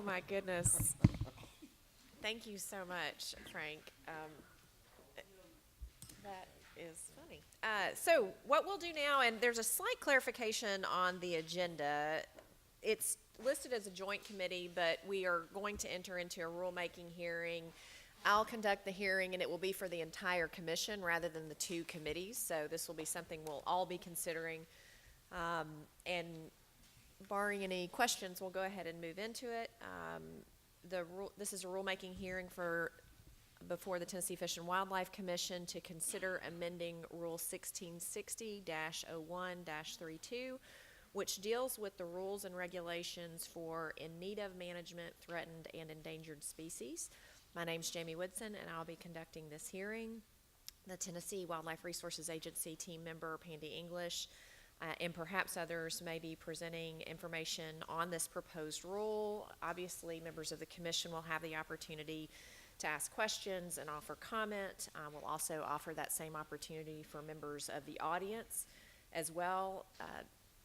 my goodness. Thank you so much, Frank. That is funny. So what we'll do now, and there's a slight clarification on the agenda. It's listed as a joint committee, but we are going to enter into a rulemaking hearing. I'll conduct the hearing, and it will be for the entire commission rather than the two committees. So this will be something we'll all be considering. And barring any questions, we'll go ahead and move into it. This is a rulemaking hearing before the Tennessee Fish and Wildlife Commission to consider amending Rule 1660-01-32, which deals with the rules and regulations for in need of management, threatened, and endangered species. My name's Jamie Woodson, and I'll be conducting this hearing. The Tennessee Wildlife Resources Agency team member, Pandy English, and perhaps others may be presenting information on this proposed rule. Obviously, members of the commission will have the opportunity to ask questions and offer comment. We'll also offer that same opportunity for members of the audience as well.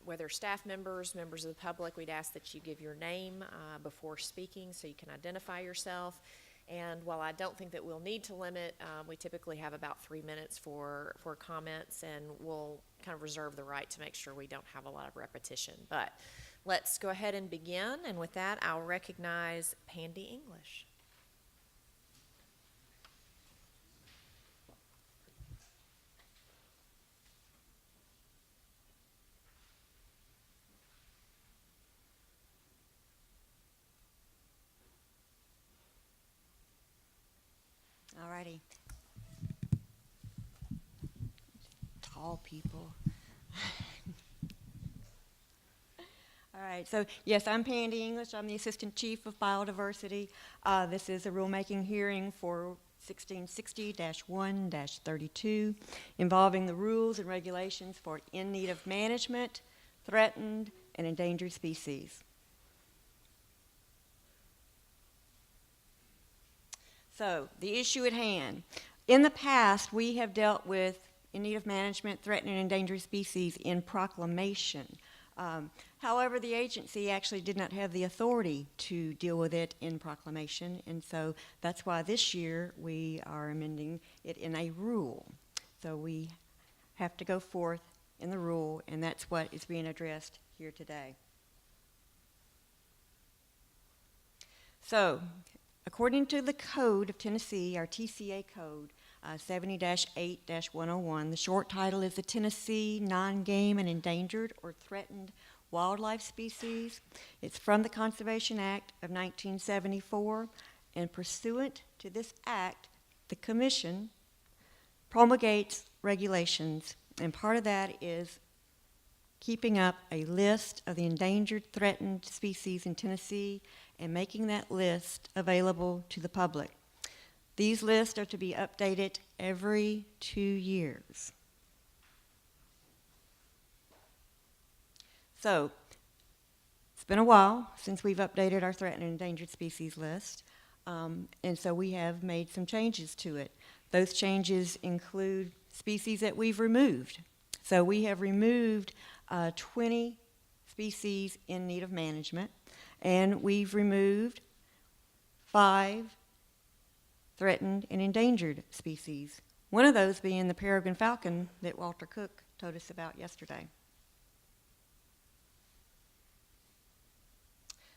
Whether staff members, members of the public, we'd ask that you give your name before speaking so you can identify yourself. And while I don't think that we'll need to limit, we typically have about 3 minutes for comments, and we'll kind of reserve the right to make sure we don't have a lot of repetition. But let's go ahead and begin, and with that, I'll recognize Pandy English. All righty. Tall people. All right, so yes, I'm Pandy English. I'm the Assistant Chief of Biodiversity. This is a rulemaking hearing for 1660-1-32 involving the rules and regulations for in need of management, threatened, and endangered species. So, the issue at hand. In the past, we have dealt with in need of management, threatened, and endangered species in proclamation. However, the agency actually did not have the authority to deal with it in proclamation, and so that's why this year we are amending it in a rule. So we have to go forth in the rule, and that's what is being addressed here today. So, according to the Code of Tennessee, our TCA Code, 70-8-101, the short title is the Tennessee Non-Game and Endangered or Threatened Wildlife Species. It's from the Conservation Act of 1974, and pursuant to this act, the Commission promulgates regulations, and part of that is keeping up a list of the endangered, threatened species in Tennessee and making that list available to the public. These lists are to be updated every 2 years. So, it's been a while since we've updated our threatened and endangered species list, and so we have made some changes to it. Those changes include species that we've removed. So we have removed 20 species in need of management, and we've removed 5 threatened and endangered species. One of those being the peregrine falcon that Walter Cook told us about yesterday.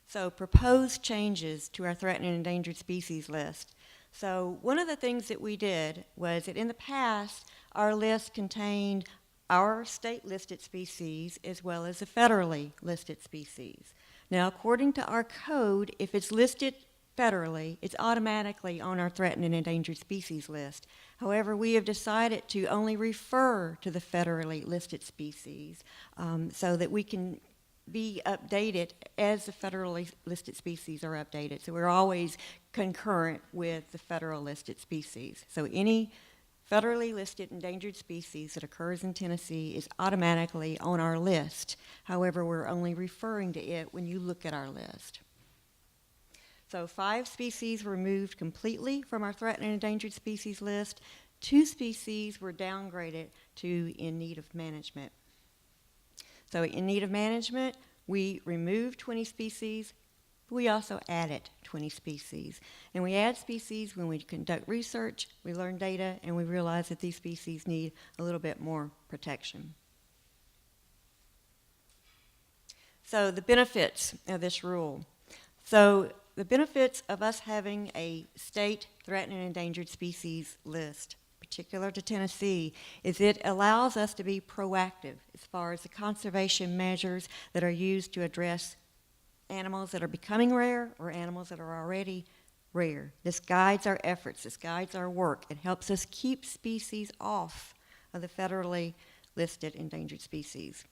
So proposed changes to our threatened and endangered species list. So one of the things that we did was that in the past, our list contained our state listed species as well as the federally listed species. Now, according to our code, if it's listed federally, it's automatically on our threatened and endangered species list. However, we have decided to only refer to the federally listed species so that we can be updated as the federally listed species are updated. So we're always concurrent with the federal listed species. So any federally listed endangered species that occurs in Tennessee is automatically on our list. However, we're only referring to it when you look at our list. So 5 species were removed completely from our threatened and endangered species list. 2 species were downgraded to in need of management. So in need of management, we removed 20 species We also added 20 species. And we add species when we conduct research, we learn data, and we realize that these species need a little bit more protection. So the benefits of this rule. So the benefits of us having a state threatened and endangered species list, particular to Tennessee, is it allows us to be proactive as far as the conservation measures that are used to address animals that are becoming rare or animals that are already rare. This guides our efforts, this guides our work. It helps us keep species off of the federally listed endangered species.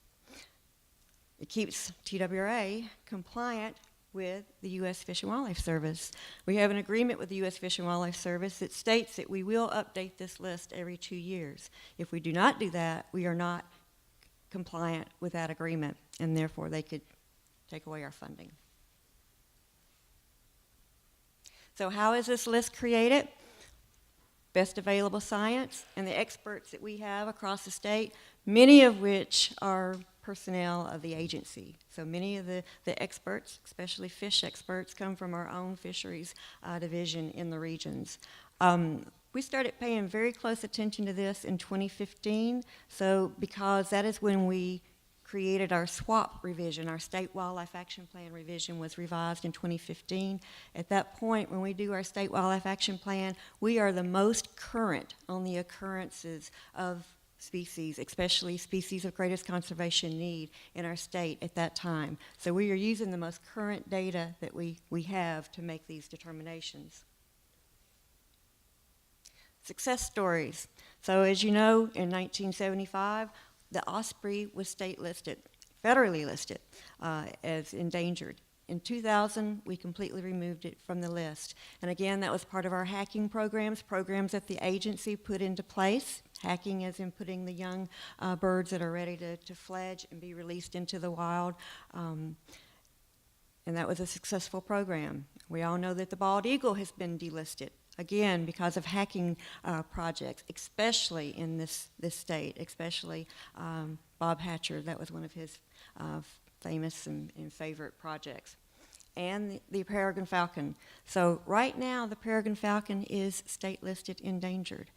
It keeps TWRA compliant with the U.S. Fish and Wildlife Service. We have an agreement with the U.S. Fish and Wildlife Service that states that we will update this list every 2 years. If we do not do that, we are not compliant with that agreement, and therefore they could take away our funding. So how is this list created? Best available science and the experts that we have across the state, many of which are personnel of the agency. So many of the experts, especially fish experts, come from our own fisheries division in the regions. We started paying very close attention to this in 2015, so because that is when we created our SWAP revision, our State Wildlife Action Plan revision was revised in 2015. At that point, when we do our State Wildlife Action Plan, we are the most current on the occurrences of species, especially species of greatest conservation need in our state at that time. So we are using the most current data that we have to make these determinations. Success stories. So as you know, in 1975, the osprey was state listed, federally listed as endangered. In 2000, we completely removed it from the list. And again, that was part of our hacking programs that the agency put into place. Hacking as in putting the young birds that are ready to fledge and be released into the wild. And that was a successful program. We all know that the bald eagle has been delisted. Again, because of hacking projects, especially in this state, especially Bob Hatcher, that was one of his famous and favorite projects. And the peregrine falcon. So right now, the peregrine falcon is state listed endangered.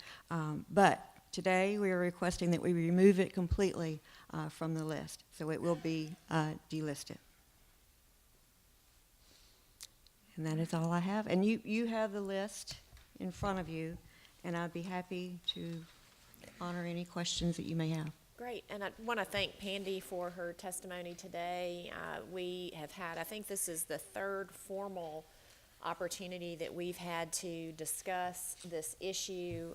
But today, we are requesting that we remove it completely from the list. So it will be delisted. And that is all I have. And you have the list in front of you, and I'd be happy to honor any questions that you may have. Great, and I want to thank Pandy for her testimony today. We have had, I think this is the third formal opportunity that we've had to discuss this issue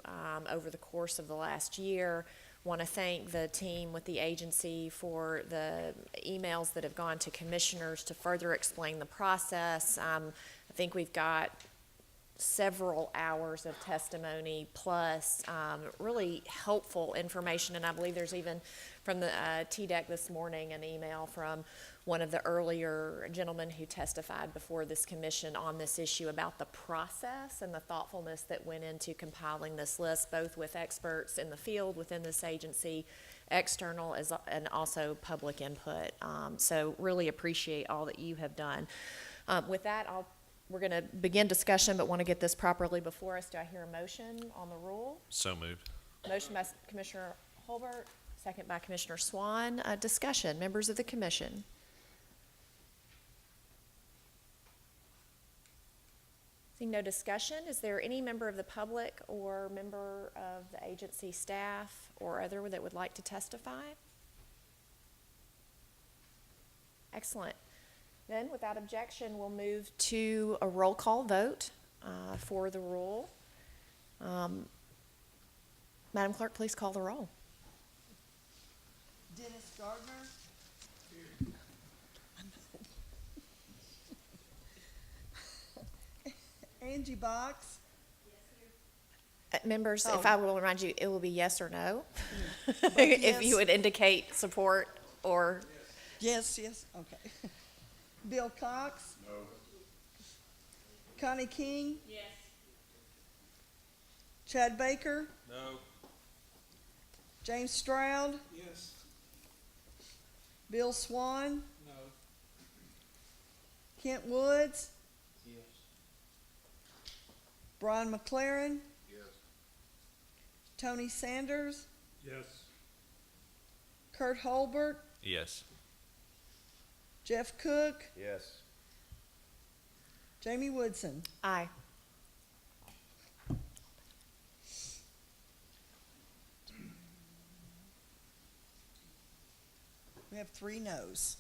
over the course of the last year. Want to thank the team with the agency for the emails that have gone to commissioners to further explain the process. I think we've got several hours of testimony plus really helpful information, and I believe there's even from the TDEC this morning an email from one of the earlier gentlemen who testified before this commission on this issue about the process and the thoughtfulness that went into compiling this list, both with experts in the field within this agency, external, and also public input. So really appreciate all that you have done. With that, we're going to begin discussion, but want to get this properly before us. Do I hear a motion on the rule? So moved. Motion by Commissioner Holbert, second by Commissioner Swan. Discussion, members of the commission. Seeing no discussion, is there any member of the public or member of the agency staff or other that would like to testify? Excellent. Then, without objection, we'll move to a roll call vote for the rule. Madam Clerk, please call the roll. Dennis Gardner. Angie Box. Members, if Oh. I will remind you, it will be yes or no. Both If yes. you would indicate support or, Yes, okay. Bill Cox. No. Connie King. Yes. Chad Baker. No. James Stroud. Yes. Bill Swan. No. Kent Woods. Brian McLaren. Tony Sanders. Yes. Kurt Holbert. Yes. Jeff Cook. Yes. Jamie Woodson. Aye. We have 3 noes.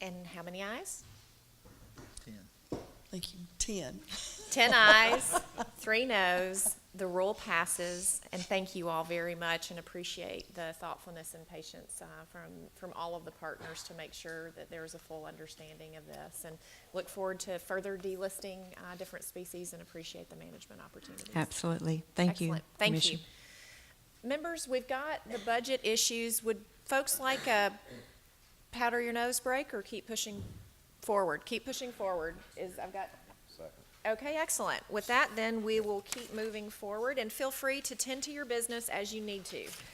And how many ayes? 10. Thank you. 10. 10 ayes, 3 noes. The rule passes, and thank you all very much and appreciate the thoughtfulness and patience from all of the partners to make sure that there's a full understanding of this. And look forward to further delisting different species and appreciate the management opportunities. Absolutely. Thank you. Excellent. Thank you. Commissioner. Members, we've got the budget issues. Would folks like a powder your nose break or keep pushing forward? Keep pushing forward. I've got. Second. Okay, excellent. With that, then, we will keep moving forward, and feel free to tend to your business as you need to.